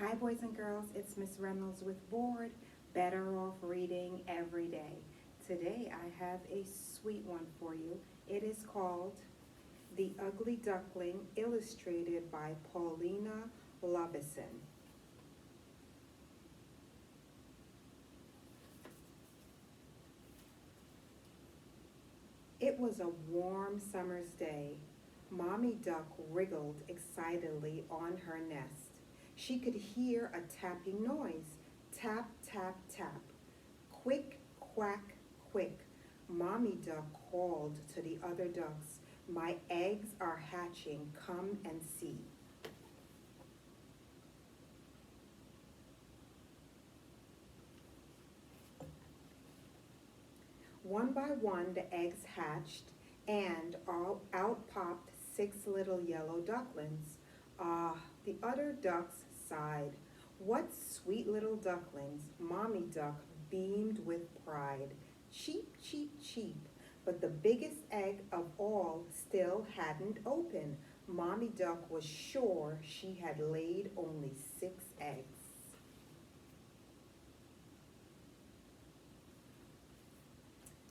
Hi, boys and girls. It's Miss Reynolds with Board. Better off reading every day. Today I have a sweet one for you. It is called The Ugly Duckling, illustrated by Paulina Lovison. It was a warm summer's day. Mommy Duck wriggled excitedly on her nest. She could hear a tapping noise. Tap, tap, tap. Quick, quack, quick. Mommy Duck called to the other ducks. My eggs are hatching. Come and see. One by one, the eggs hatched, and out popped six little yellow ducklings. Ah, the other ducks sighed. What sweet little ducklings! Mommy Duck beamed with pride. Cheep, cheep, cheep. But the biggest egg of all still hadn't opened. Mommy Duck was sure she had laid only six eggs.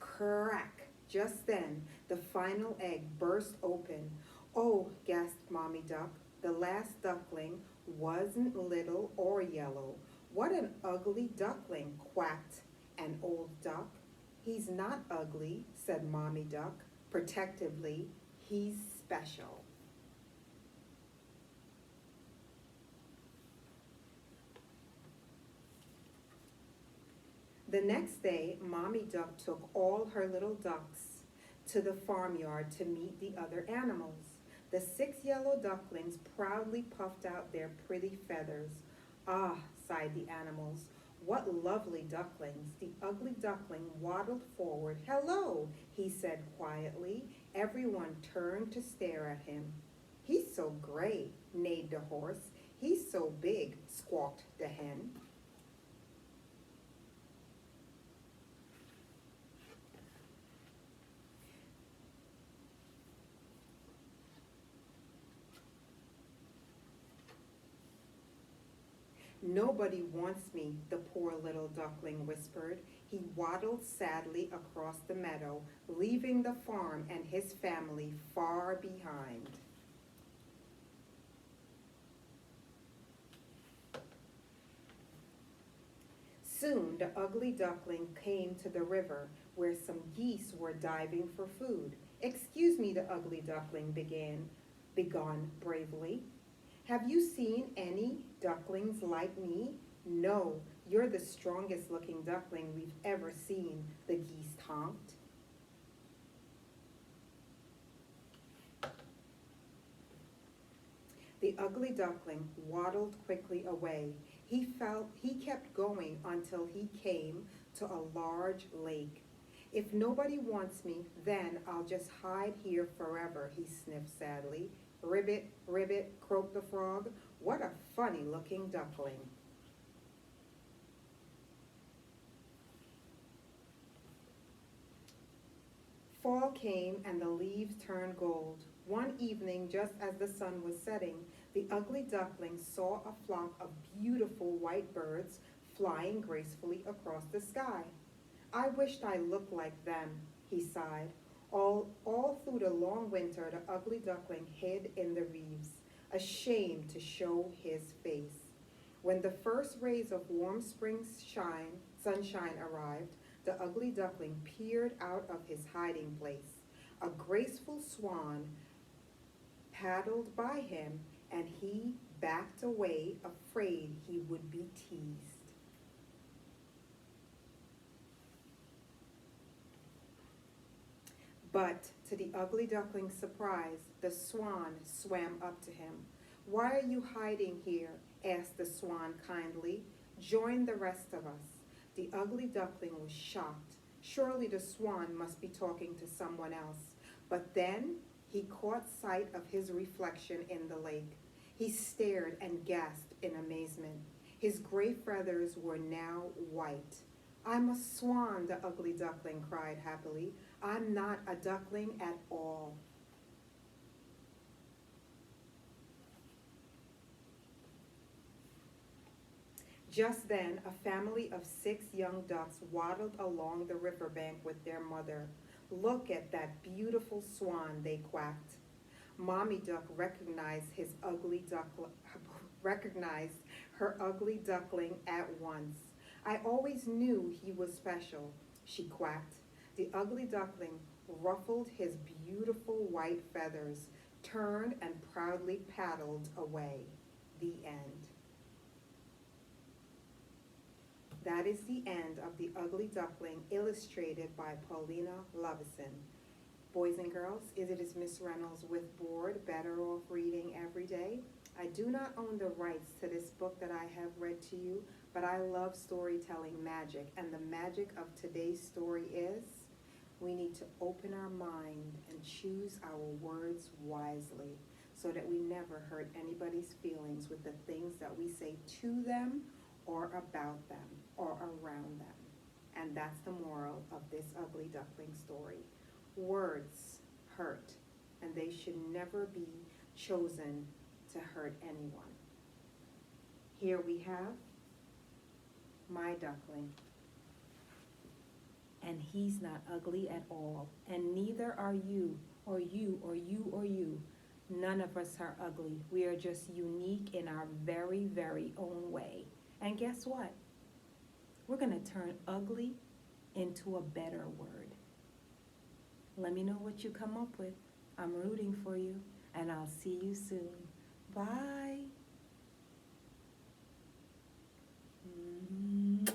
Crack! Just then, the final egg burst open. Oh, gasped Mommy Duck, the last duckling wasn't little or yellow. What an ugly duckling, quacked an old duck. He's not ugly, said Mommy Duck, protectively. He's special. The next day, Mommy Duck took all her little ducks to the farmyard to meet the other animals. The six yellow ducklings proudly puffed out their pretty feathers. Ah, sighed the animals, what lovely ducklings. The ugly duckling waddled forward. Hello, he said quietly. Everyone turned to stare at him. He's so gray, neighed the horse. He's so big, squawked the hen. Nobody wants me, the poor little duckling whispered. He waddled sadly across the meadow, leaving the farm and his family far behind. Soon the ugly duckling came to the river where some geese were diving for food. Excuse me, the ugly duckling began bravely. Have you seen any ducklings like me? No, you're the strongest looking duckling we've ever seen, the geese honked. The ugly duckling waddled quickly away. He kept going until he came to a large lake. If nobody wants me, then I'll just hide here forever, he sniffed sadly. Ribbit, ribbit, croaked the frog. What a funny looking duckling. Fall came and the leaves turned gold. One evening, just as the sun was setting, the ugly duckling saw a flock of beautiful white birds flying gracefully across the sky. I wished I looked like them, he sighed. All through the long winter, the ugly duckling hid in the reeds, ashamed to show his face. When the first rays of warm sunshine arrived, the ugly duckling peered out of his hiding place. A graceful swan paddled by him, and he backed away, afraid he would be teased. But, to the ugly duckling's surprise, the swan swam up to him. Why are you hiding here? Asked the swan kindly. Join the rest of us. The ugly duckling was shocked. Surely the swan must be talking to someone else. But then he caught sight of his reflection in the lake. He stared and gasped in amazement. His gray feathers were now white. I'm a swan, the ugly duckling cried happily. I'm not a duckling at all. Just then, a family of 6 young ducks waddled along the riverbank with their mother. Look at that beautiful swan, they quacked. Mommy Duck recognized her ugly duckling at once. I always knew he was special, she quacked. The ugly duckling ruffled his beautiful white feathers, turned and proudly paddled away. The end. That is the end of The Ugly Duckling, illustrated by Paulina Lovison. Boys and girls, is it is Miss Reynolds with B.O.R.E.D, Better Off Reading Every Day. I do not own the rights to this book that I have read to you, but I love storytelling magic, and the magic of today's story is we need to open our mind and choose our words wisely so that we never hurt anybody's feelings with the things that we say to them or about them or around them. And that's the moral of this Ugly Duckling story. Words hurt, and they should never be chosen to hurt anyone. Here we have my duckling. And he's not ugly at all, and neither are you, or you, or you, or you. None of us are ugly. We are just unique in our very, very own way. And guess what? We're going to turn ugly into a better word. Let me know what you come up with. I'm rooting for you, and I'll see you soon. Bye.